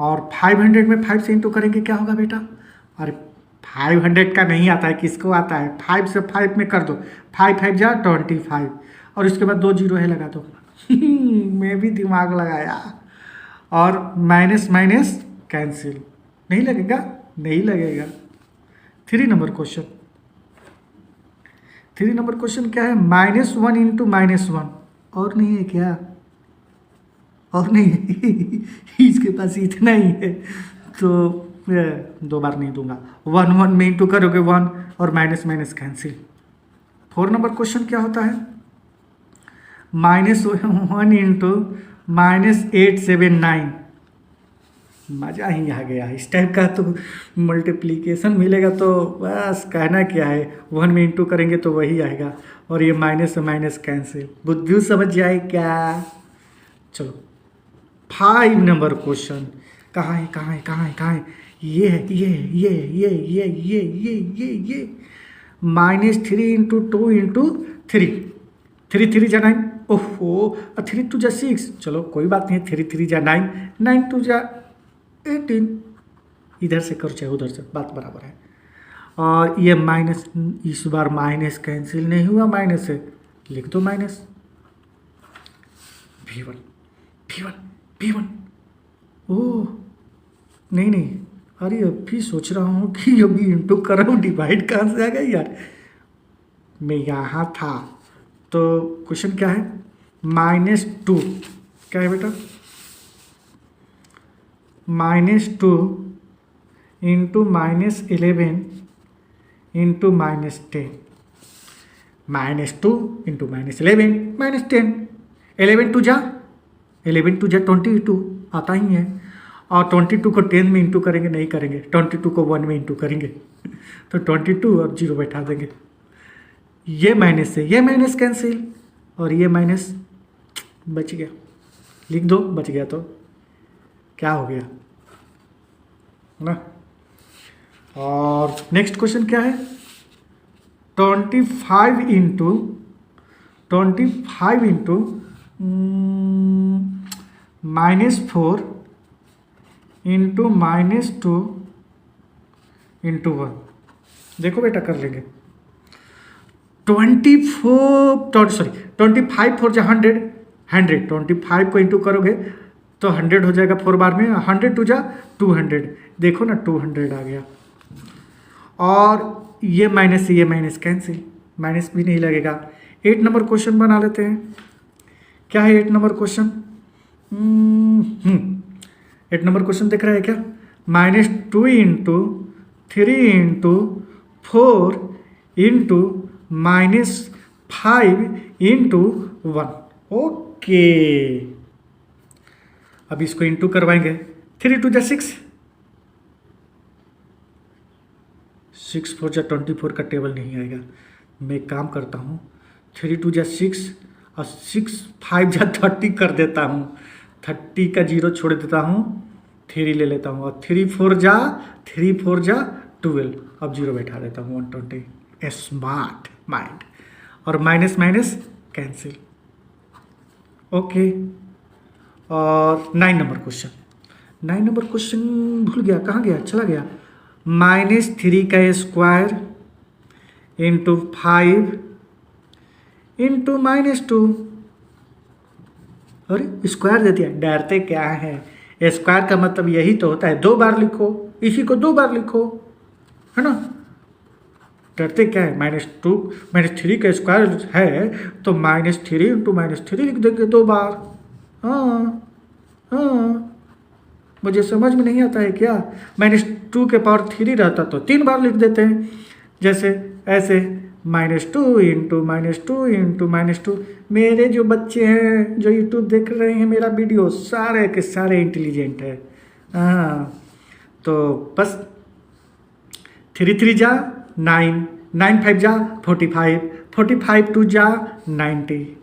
और 500 में 5 से इंटू करेंगे क्या होगा बेटा, अरे 500 का नहीं आता है, किसको आता है, 5 से 5 में कर दो, 5 5 जा 25, और इसके बाद 2 0 है लगा दो। मैं भी दिमाग लगाया। और माइनस माइनस कैंसिल, नहीं लगेगा, नहीं लगेगा। 3 नंबर क्वेश्चन, 3 नंबर क्वेश्चन क्या है, -1 इंटू -1, और नहीं है क्या, और नहीं है। इसके पास इतना ही है, तो 2 बार नहीं दूंगा। 1 1 में इंटू करोगे 1, और minus minus cancel. 4 number question क्या होता है, -1 इंटू -879। मज़ा ही आ गया, इस टाइप का तो मल्टीप्लिकेशन मिलेगा तो बस कहना क्या है, 1 में इंटू करेंगे तो वही आएगा, और ये माइनस से माइनस कैंसिल। बुद्धि समझ जाए क्या। चलो 5 नंबर क्वेश्चन, कहाँ है कहाँ है कहाँ है कहाँ है, ये है ये -3 इंटू 2 इंटू 3, 3 3 जा 9, ओहो, 3 2 जा 6, चलो कोई बात नहीं, 3 3 जा 9, 9 2 जा 18, इधर से करो चाहे उधर से, बात बराबर है। और ये माइनस, इस बार माइनस कैंसिल नहीं हुआ, माइनस से लिख दो माइनस। V1 P1। ओह नहीं नहीं, अरे अभी सोच रहा हूँ कि अभी इंटू कर रहा हूँ, डिवाइड कहाँ से आ गया यार। मैं यहाँ था। तो क्वेश्चन क्या है, -2 क्या है बेटा, -2 इंटू -11 इंटू -10, -2 इंटू -11 -10, 11 टू जा 22 आता ही है। और 22 को 10 में इंटू करेंगे, नहीं करेंगे, 22 को 1 में इंटू करेंगे तो 22 और 0 बैठा देंगे। ये माइनस से ये माइनस कैंसिल, और ये माइनस बच गया, लिख दो, बच गया तो क्या हो गया ना। और नेक्स्ट क्वेश्चन क्या है, 25 इंटू -4 इंटू -2 इंटू 1। देखो बेटा कर लेंगे, 25 4 जा 100, 25 को इंटू करोगे तो 100 हो जाएगा 4 बार में, 100 टू जा 200, देखो ना 200 आ गया। और ये माइनस से ये माइनस कैंसिल, माइनस भी नहीं लगेगा। 8 नंबर क्वेश्चन बना लेते हैं। क्या है 8 नंबर क्वेश्चन, 8 नंबर क्वेश्चन दिख रहा है क्या, -2 into 3 into 4 into -5 into 1। Okay, अब इसको इंटू करवाएंगे, 3 टू जा 6, 6 4 जा 24 का टेबल नहीं आएगा। मैं एक काम करता हूँ, 3 टू जा 6 और 6 5 जा 30 कर देता हूँ, 30 का 0 छोड़ देता हूँ, 3 ले लेता हूँ, और 3 4 जा 12, अब 0 बैठा देता हूँ 120। Smart mind. और माइनस माइनस कैंसिल। ओके, और 9 नंबर क्वेश्चन, 9 नंबर क्वेश्चन भूल गया, कहाँ गया, चला गया। -3 का स्क्वायर इंटू 5 इंटू -2। अरे स्क्वायर दे दिया, डरते क्या है, स्क्वायर का मतलब यही तो होता है 2 बार लिखो, इसी को 2 बार लिखो, है ना। डरते क्या है, -3 का स्क्वायर है तो -3 इंटू -3 लिख देंगे 2 बार। हाँ हाँ, मुझे समझ में नहीं आता है क्या, -2 के पावर 3 रहता तो 3 बार लिख देते हैं, जैसे ऐसे -2 इंटू -2 इंटू -2। मेरे जो बच्चे हैं जो यूट्यूब देख रहे हैं मेरा वीडियो, सारे के सारे इंटेलिजेंट है। हाँ, तो बस 3 3 जा 9, 9 5 जा 45, 45 2 जा 90,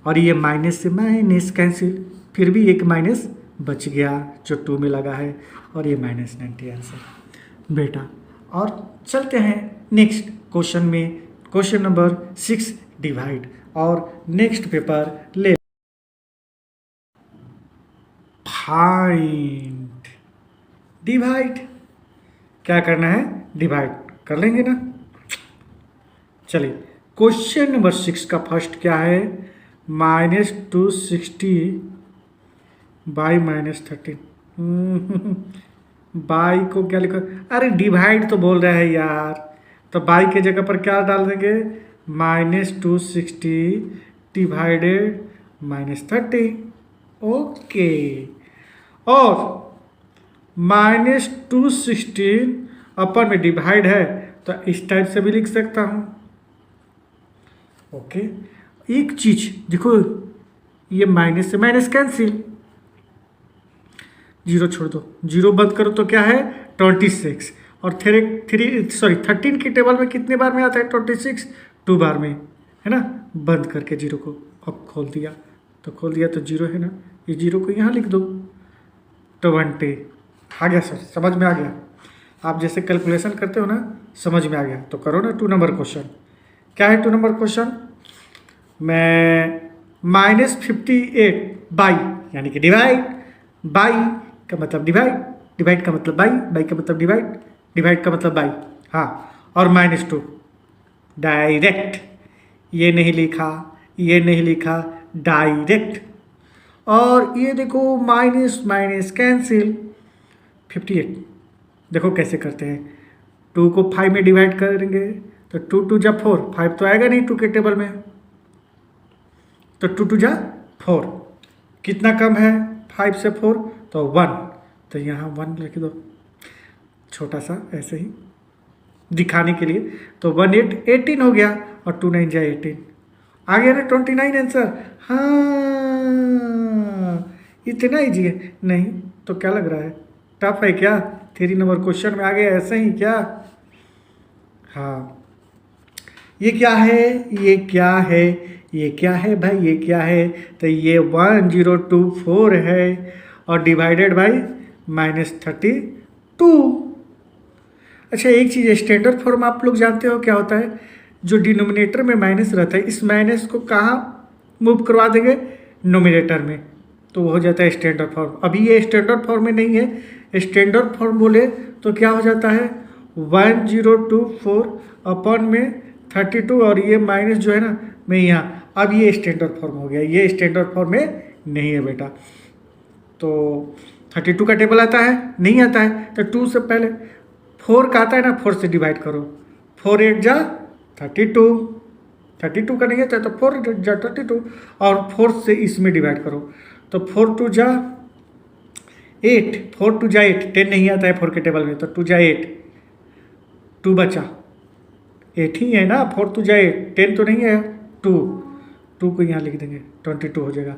और ये माइनस से माइनस कैंसिल, फिर भी एक माइनस बच गया जो 2 में लगा है, और ये -90 आंसर बेटा। और चलते हैं नेक्स्ट क्वेश्चन में, क्वेश्चन नंबर 6 डिवाइड, और नेक्स्ट पेपर ले फाइंड डिवाइड। क्या करना है, डिवाइड कर लेंगे ना। चलिए क्वेश्चन नंबर 6 का फर्स्ट क्या है, -260 बाई -13। बाई को क्या लिखो, अरे डिवाइड तो बोल रहा है यार, तो बाई के जगह पर क्या डाल देंगे, -260 डिवाइडेड -30। ओके, और -216 अपर में डिवाइड है तो इस टाइप से भी लिख सकता हूँ। ओके, एक चीज देखो, ये माइनस से माइनस कैंसिल, 0 छोड़ दो, 0 बंद करो तो क्या है 26, और 13 की टेबल में कितने बार में आता है 26, 2 बार में, है ना। बंद करके 0 को अब खोल दिया तो 0 है ना, ये 0 को यहाँ लिख दो, 20 आ गया सर, समझ में आ गया। आप जैसे कैलकुलेशन करते हो ना, समझ में आ गया तो करो ना। 2 नंबर क्वेश्चन क्या है, 2 नंबर क्वेश्चन में -58 बाई, यानी कि डिवाइड, बाई का मतलब डिवाइड, डिवाइड का मतलब बाई, बाई का मतलब डिवाइड, डिवाइड का मतलब बाई, हाँ, और -2 डायरेक्ट, ये नहीं लिखा, डायरेक्ट और ये देखो माइनस माइनस कैंसिल 58। देखो कैसे करते हैं, 2 को 5 में डिवाइड करेंगे तो 2 2 जा 4, 5 तो आएगा नहीं 2 के टेबल में, तो 2 2 जा 4, कितना कम है 5 से 4 तो 1, तो यहाँ 1 लिख दो छोटा सा ऐसे ही दिखाने के लिए, तो 1 8 18 हो गया और 2 9 जा 18 आ गया ना 29 आंसर। हाँ इतना ईजी है, नहीं तो क्या लग रहा है टफ है क्या, 3 नंबर क्वेश्चन में आ गया ऐसे ही क्या। हाँ ये क्या है, ये क्या है, ये क्या है भाई, ये क्या है, तो ये 1024 है और डिवाइडेड बाई -32। अच्छा एक चीज़, स्टैंडर्ड फॉर्म आप लोग जानते हो क्या होता है, जो डिनोमिनेटर में माइनस रहता है इस माइनस को कहाँ मूव करवा देंगे, नोमिनेटर में, तो वो हो जाता है स्टैंडर्ड फॉर्म। अभी ये स्टैंडर्ड फॉर्म में नहीं है, स्टैंडर्ड फॉर्म बोले तो क्या हो जाता है 1024 अपन में 32 और ये माइनस जो है ना मैं यहाँ, अब ये स्टैंडर्ड फॉर्म हो गया, ये स्टैंडर्ड फॉर्म में नहीं है बेटा। तो 32 का टेबल आता है, नहीं आता है, तो 2 से पहले 4 का आता है ना, 4 से डिवाइड करो, 4 8 जा 32, 32 का नहीं आता तो 4 8 जा 32 और 4 से इसमें डिवाइड करो, तो 4 2 जा 8, 4 2 जा 8, 10 नहीं आता है 4 के टेबल में, तो 2 जा 8, 2 बचा 8 ही है ना, 4 2 जा 8, 10 तो नहीं है, 2 को यहाँ लिख देंगे 22 हो जाएगा।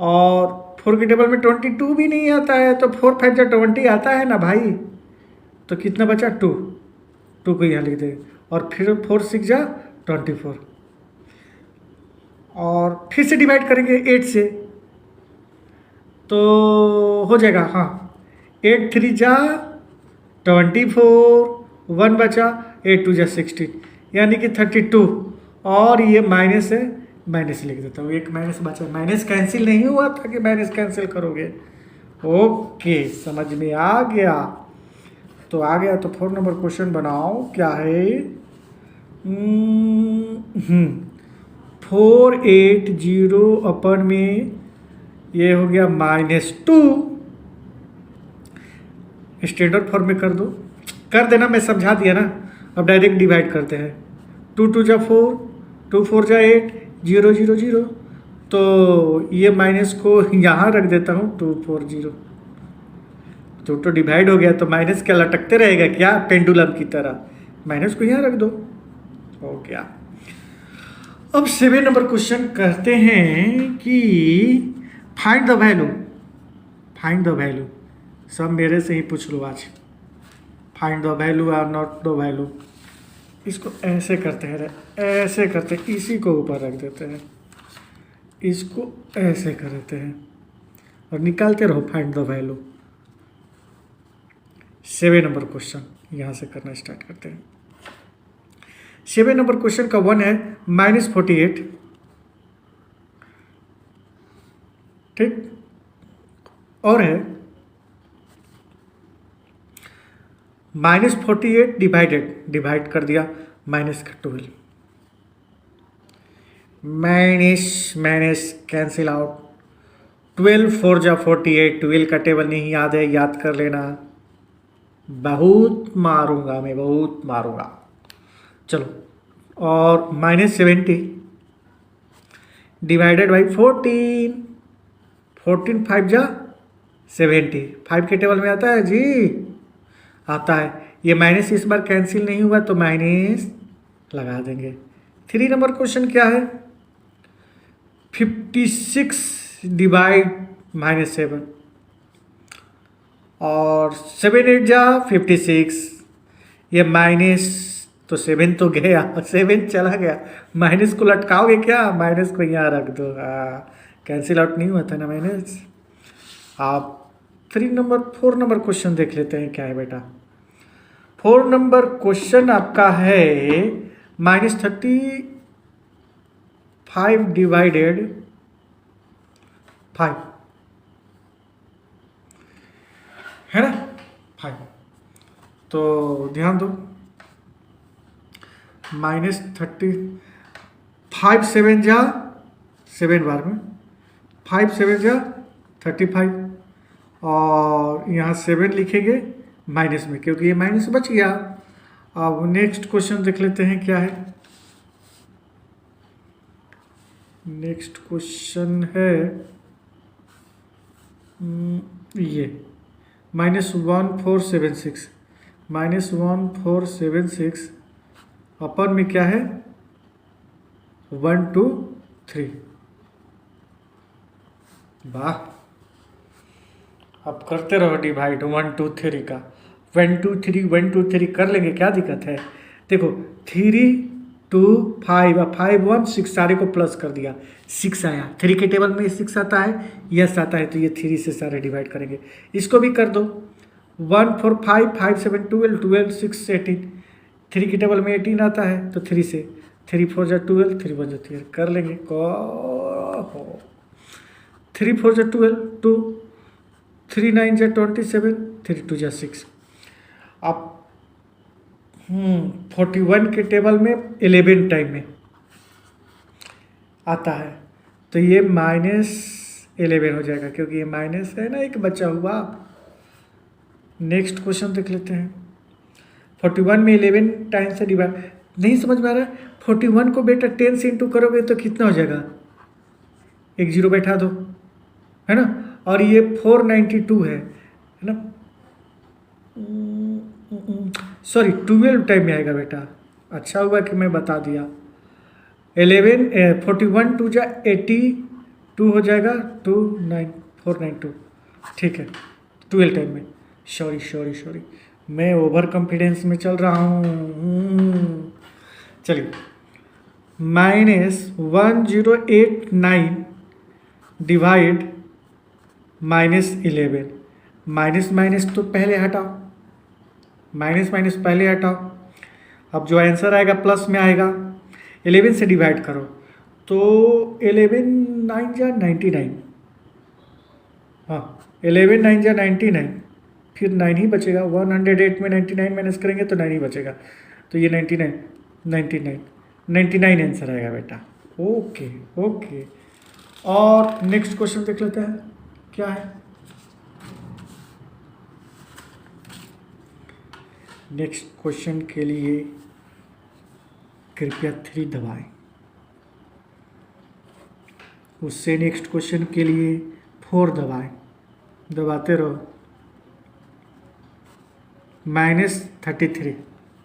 और 4 के टेबल में 22 भी नहीं आता है, तो 4 5 जा 20 आता है ना भाई, तो कितना बचा 2 को यहाँ लिख देंगे और फिर 4 6 जा 24 और फिर से डिवाइड करेंगे 8 से, तो हो जाएगा हाँ 8 3 जा 24, 1 बचा 8 2 जा 16, यानी कि 32 और ये माइनस है, माइनस लिख देता हूँ, एक माइनस बचा, माइनस कैंसिल नहीं हुआ था कि माइनस कैंसिल करोगे। ओके समझ में आ गया, तो आ गया तो 4 नंबर क्वेश्चन बनाओ, क्या है 480 अपन में ये हो गया -2, स्टैंडर्ड फॉर्म में कर देना, मैं समझा दिया ना, अब डायरेक्ट डिवाइड करते हैं, 2 2 जा 4, 2 4 जा 8, 0 0 0, तो ये माइनस को यहाँ रख देता हूँ 2 4 0, तो डिवाइड हो गया, तो माइनस क्या लटकते रहेगा क्या पेंडुलम की तरह, माइनस को यहाँ रख दो, हो गया। अब 7 नंबर क्वेश्चन कहते हैं कि फाइंड द वैल्यू, सब मेरे से ही पूछ लो आज, फाइंड द वैल्यू और नॉट द वैल्यू, इसको ऐसे करते हैं, ऐसे करते हैं, इसी को ऊपर रख देते हैं, इसको ऐसे कर देते हैं और निकालते रहो find the value. 7 number question यहाँ से करना स्टार्ट करते हैं। 7 नंबर क्वेश्चन का 1 है -48, ठीक, और है -48 डिवाइड कर दिया माइनस का 12, माइनस कैंसिल आउट, 12 4 जा 48, 12 का टेबल नहीं याद है, याद कर लेना, बहुत मारूंगा मैं, बहुत मारूंगा। चलो, और -70 डिवाइडेड बाई 14, 14 5 जा 70, 5 के टेबल में आता है जी, आता है, ये माइनस इस बार कैंसिल नहीं हुआ तो माइनस लगा देंगे। 3 नंबर क्वेश्चन क्या है, 56 डिवाइड -7 और 7 8 जा 56, ये माइनस तो 7 तो गया, 7 चला गया, माइनस को लटकाओगे क्या, माइनस को यहाँ रख दो, कैंसिल आउट नहीं हुआ था ना माइनस। आप 4 नंबर क्वेश्चन देख लेते हैं क्या है बेटा। 4 नंबर क्वेश्चन आपका है -35 डिवाइडेड 5, है ना 5, तो ध्यान दो, -35 7 जा 7 बार में 5 7 जा 35 और यहाँ 7 लिखेंगे माइनस में, क्योंकि ये माइनस बच गया। अब नेक्स्ट क्वेश्चन देख लेते हैं क्या है। नेक्स्ट क्वेश्चन है ये -1476 -1476 अपन में क्या है 1 2 3। वाह, अब करते रहो डिवाइड 1 2 3 का। 1 2 3 1 2 3 कर लेंगे, क्या दिक्कत है। देखो 3 2 5 5 1 6 सारे को प्लस कर दिया, 6 आया। 3 के टेबल में 6 आता है, यस आता है, तो ये 3 से सारे डिवाइड करेंगे। इसको भी कर दो 1 4 5 5 7 12 12 6 18। 3 के टेबल में 18 आता है, तो 3 से 3 4 जा 12 3 1 जा 3 कर लेंगे। 3 4 जा 12 2 3 9 जा 27 3 2 जा 6। अब 41 के टेबल में 11 टाइम में आता है, तो ये -11 हो जाएगा, क्योंकि ये माइनस है ना, एक बचा हुआ। नेक्स्ट क्वेश्चन देख लेते हैं। 41 में 11 टाइम से डिवाइड नहीं समझ में आ रहा है। 41 को बेटा 10 से इंटू करोगे तो कितना हो जाएगा, एक जीरो बैठा दो, है ना। और ये 492 है ना, सॉरी 12 टाइम में आएगा बेटा। अच्छा हुआ कि मैं बता दिया। 41 2 जा 82 हो जाएगा, 492 ठीक है, 12 टाइम में। सॉरी मैं ओवर कॉन्फिडेंस में चल रहा हूँ। चलिए -1089 डिवाइड -11। माइनस तो पहले हटाओ, माइनस पहले हटाओ। अब जो आंसर आएगा प्लस में आएगा। 11 से डिवाइड करो तो 11 9 जा 99। हाँ 11 9 जा 99, फिर 9 ही बचेगा। 108 में 99 माइनस करेंगे तो 9 ही बचेगा, तो ये 99 आंसर आएगा बेटा। ओके। और नेक्स्ट क्वेश्चन देख लेते हैं क्या है। नेक्स्ट क्वेश्चन के लिए कृपया 3 दबाएं। उससे नेक्स्ट क्वेश्चन के लिए 4 दबाएं, दबाते रहो। -33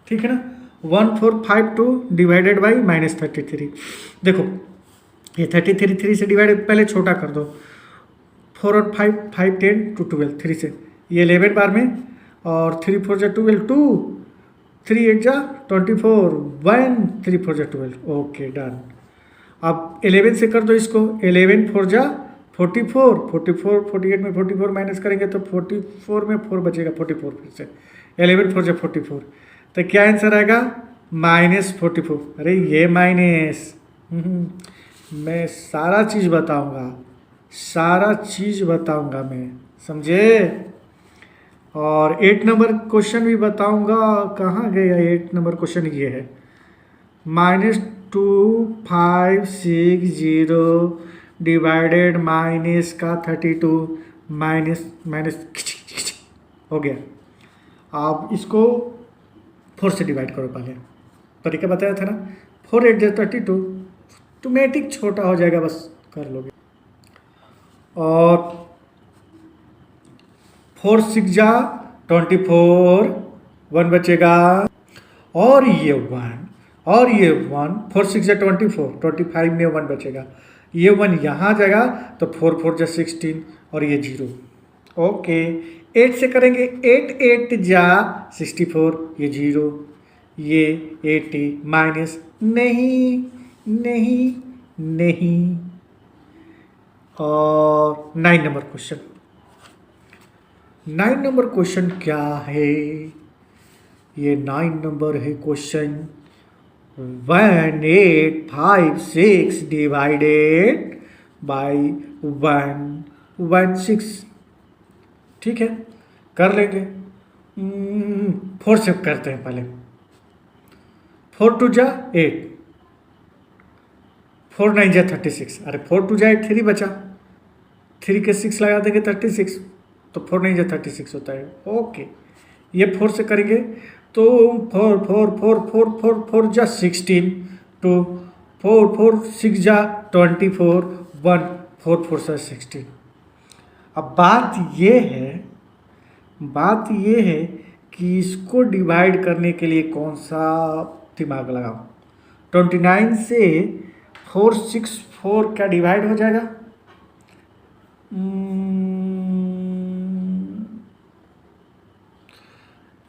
ठीक है ना। 1452 डिवाइडेड बाई -33। देखो ये 33 3 से डिवाइड, पहले छोटा कर दो। 4 और 5 5 10 2 12 3 से ये 11 बार में, और 3 4 जा 12 2 3 8 जा 24 1 3 4 जा 12। Okay done. अब 11 से कर दो इसको। 11 4 जा 44 44 48 में 44 माइनस करेंगे तो 44 में 4 बचेगा, 44 फिर से 11 4 जा 44, तो क्या आंसर आएगा -44। अरे ये माइनस मैं सारा चीज़ बताऊंगा मैं, समझे। और 8 नंबर क्वेश्चन भी बताऊंगा। कहाँ गया 8 नंबर क्वेश्चन, ये है -2560 डिवाइडेड माइनस का 32 माइनस हो गया। अब इसको 4 से डिवाइड करो। पहले तरीका बताया था ना, 4 8 जा 32, ऑटोमेटिक छोटा हो जाएगा, बस कर लोगे। और 4 6 जा 24 1 बचेगा, और ये 1 4 6 जा 24 25 में 1 बचेगा, ये 1 यहाँ जाएगा तो 4 4 जा 16 और ये 0। ओके 8 से करेंगे, 8 8 जा 64, ये 0 ये 80 माइनस नहीं। और 9 नंबर क्वेश्चन। 9 नंबर क्वेश्चन क्या है, ये 9 नंबर है क्वेश्चन। 1856 डिवाइडेड बाई 116 ठीक है, कर लेंगे। 4 से करते हैं पहले। 4 2 जा 8 4 9 जा 36, अरे 4 2 जा 8 3 बचा, 3 के 6 लगा देंगे 36, तो 4 नहीं जा 36 होता है। ओके, ये 4 से करेंगे तो 4 4 4 4 4 4 जा 16, टू 4 4 6 जा 24, 1 4 4 से 16। अब बात ये है कि इसको डिवाइड करने के लिए कौन सा दिमाग लगाऊं। 29 से 464 क्या डिवाइड हो जाएगा?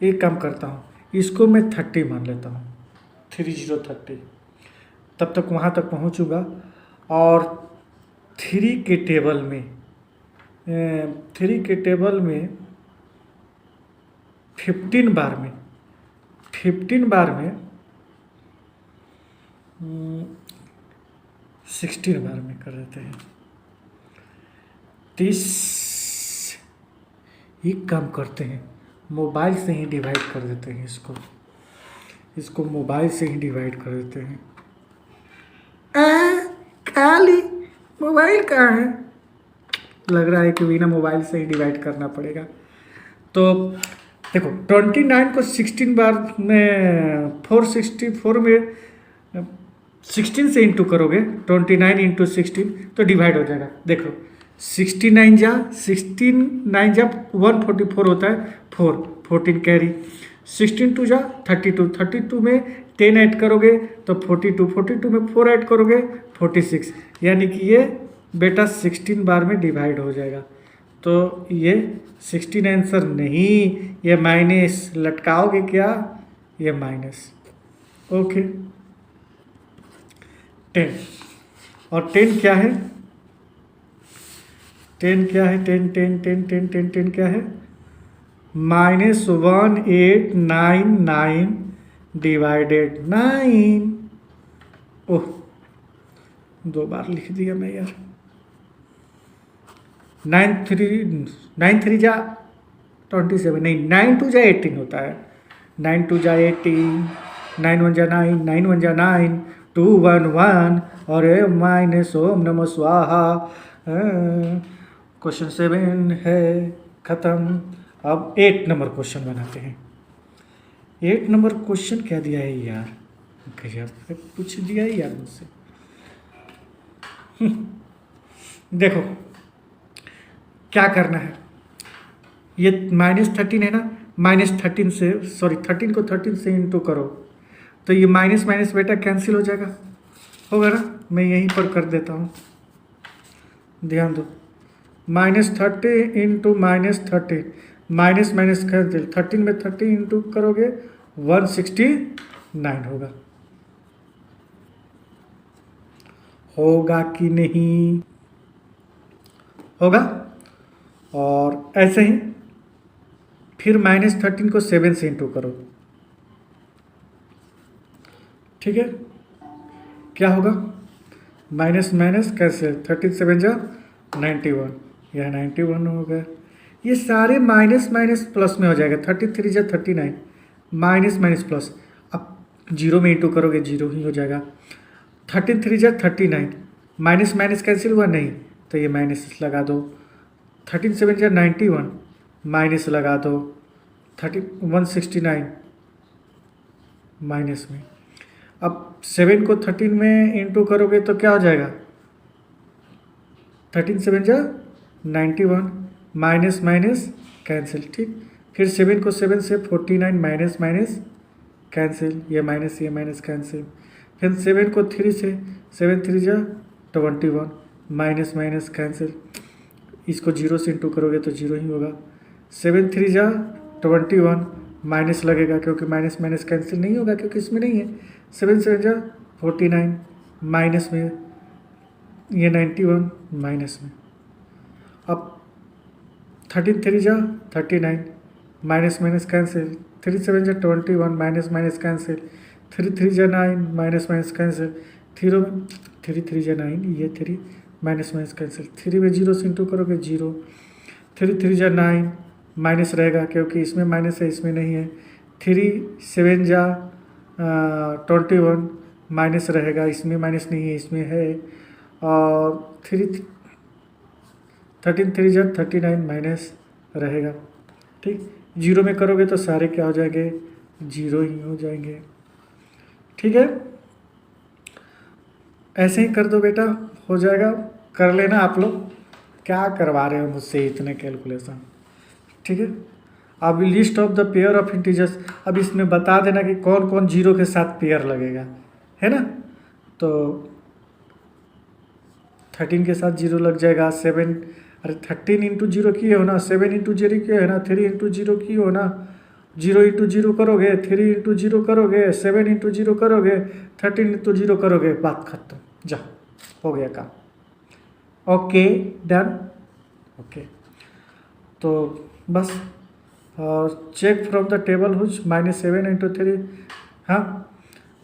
एक काम करता हूँ, इसको मैं 30 मान लेता हूँ, 3030, तब तक वहाँ तक पहुँचूँगा। और 3 के टेबल में 15 बार में 16 बार में कर देते हैं। 30, एक काम करते हैं, मोबाइल से ही डिवाइड कर देते हैं, इसको मोबाइल से ही डिवाइड कर देते हैं। खाली मोबाइल कहाँ है? लग रहा है कि बिना मोबाइल से ही डिवाइड करना पड़ेगा। तो देखो 29 को 16 बार में 464 में 16 से इंटू करोगे, 29 इंटू 16 तो डिवाइड हो जाएगा। देखो 16 जा 144 होता है, 14 कैरी, 16 2 जा 32 में 10 ऐड करोगे तो 42 में 4 ऐड करोगे 46, यानी कि ये बेटा 16 बार में डिवाइड हो जाएगा। तो ये 16 आंसर नहीं, ये माइनस लटकाओगे क्या? ये माइनस। ओके, 10, और 10 क्या है? 10 क्या है? 10 क्या है? -1899 डिवाइडेड 9। ओह, 2 बार लिख दिया मैं यार। 9 3 जा 27, नहीं 9 2 जा 18 होता है। 9 2 जा 18, 9 1 जा 9, 9 1 जा 9, 2 1 1, और माइनस ओम नमः स्वाहा। क्वेश्चन 7 है खत्म। अब 8 नंबर क्वेश्चन बनाते हैं। 8 नंबर क्वेश्चन क्या दिया है यार? गजब कुछ दिया है यार मुझसे। देखो क्या करना है, ये -13 है ना, -13 से, सॉरी 13 को 13 से इंटू करो तो ये माइनस माइनस बेटा कैंसिल हो जाएगा, होगा ना? मैं यहीं पर कर देता हूँ, ध्यान दो। -30 इंटू -30, माइनस माइनस कैंसिल, 13 में 30 इंटू करोगे 169 होगा कि नहीं? होगा। और ऐसे ही फिर -13 को 7 से इंटू करो, ठीक है? क्या होगा? माइनस माइनस कैंसिल, 13 7 जा 91, यह 91 हो गया। ये सारे माइनस माइनस प्लस में हो जाएगा, 33 जा 39, माइनस माइनस प्लस। अब जीरो में इंटू करोगे जीरो ही हो जाएगा। 33 जा 39, माइनस माइनस कैंसिल हुआ नहीं, तो ये माइनस लगा दो। 13 7 जा 91, माइनस लगा दो। 169 माइनस में। अब 7 को 13 में इंटू करोगे तो क्या हो जाएगा? 13 7 जा 91, माइनस माइनस कैंसिल, ठीक। फिर 7 को 7 से 49, माइनस माइनस कैंसिल, ये माइनस कैंसिल। फिर 7 को 3 से 7 3 जा 21, माइनस माइनस कैंसिल। इसको जीरो से इंटू करोगे तो जीरो ही होगा। 7 3 जा 21, माइनस लगेगा क्योंकि माइनस माइनस कैंसिल नहीं होगा क्योंकि इसमें नहीं है। 7 7 जा 49, माइनस में ये 91, माइनस में। अब 13 3 जा 39, माइनस माइनस कैंसिल। 3 7 जा 21, माइनस माइनस कैंसिल। 3 3 जा 9, माइनस माइनस कैंसिल। 3 3 जा 9, ये 3, माइनस माइनस कैंसिल। 3 में जीरो से इंटू करोगे जीरो। 3 3 जा 9, माइनस रहेगा क्योंकि इसमें माइनस है इसमें नहीं है। 3 7 जा 21, माइनस रहेगा, इसमें माइनस नहीं है इसमें है। और 13 3 जा 39 माइनस रहेगा। ठीक, जीरो में करोगे तो सारे क्या हो जाएंगे, जीरो ही हो जाएंगे। ठीक है, ऐसे ही कर दो बेटा, हो जाएगा। कर लेना आप लोग, क्या करवा रहे हो मुझसे इतने कैलकुलेशन। ठीक है, अब list of the pair of integers, अब इसमें बता देना कि कौन कौन जीरो के साथ पेयर लगेगा, है ना। तो 13 के साथ जीरो लग जाएगा, 7, अरे 13 इंटू जीरो किए हो ना, 7 इंटू जीरो किए है ना, 3 इंटू जीरो किए हो ना, 0 इंटू जीरो करोगे, 3 इंटू जीरो करोगे, 7 इंटू जीरो करोगे, 13 इंटू जीरो करोगे, बात खत्म, जा हो गया काम। Okay done. ओके, तो बस check from the table whose -7 into 3, हाँ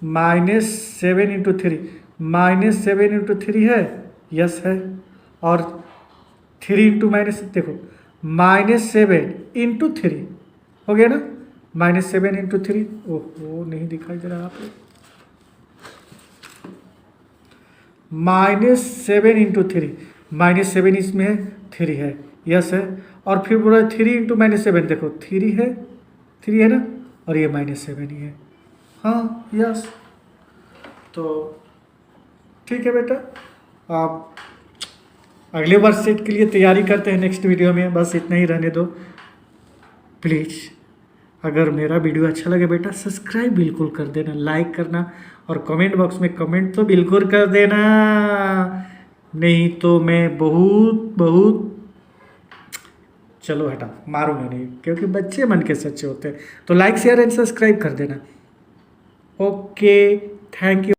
-7 इंटू 3, -7 इंटू 3 है, यस है। और 3 इंटू माइनस, देखो -7 इंटू 3 हो गया ना, -7 इंटू 3, ओहो नहीं दिखाई दे रहा आप लोग, -7 इंटू 3, -7 इसमें है, 3 है, यस है। और फिर बोला 3 इंटू -7, देखो 3 है ना, और ये -7 ही है, हाँ यस। तो ठीक है बेटा, आप अगले वर्कशीट के लिए तैयारी करते हैं नेक्स्ट वीडियो में, बस इतना ही रहने दो प्लीज़। अगर मेरा वीडियो अच्छा लगे बेटा, सब्सक्राइब बिल्कुल कर देना, लाइक करना, और कमेंट बॉक्स में कमेंट तो बिल्कुल कर देना, नहीं तो मैं बहुत चलो हटा मारूंगा नहीं, क्योंकि बच्चे मन के सच्चे होते हैं। तो लाइक शेयर एंड सब्सक्राइब कर देना। Okay, thank you.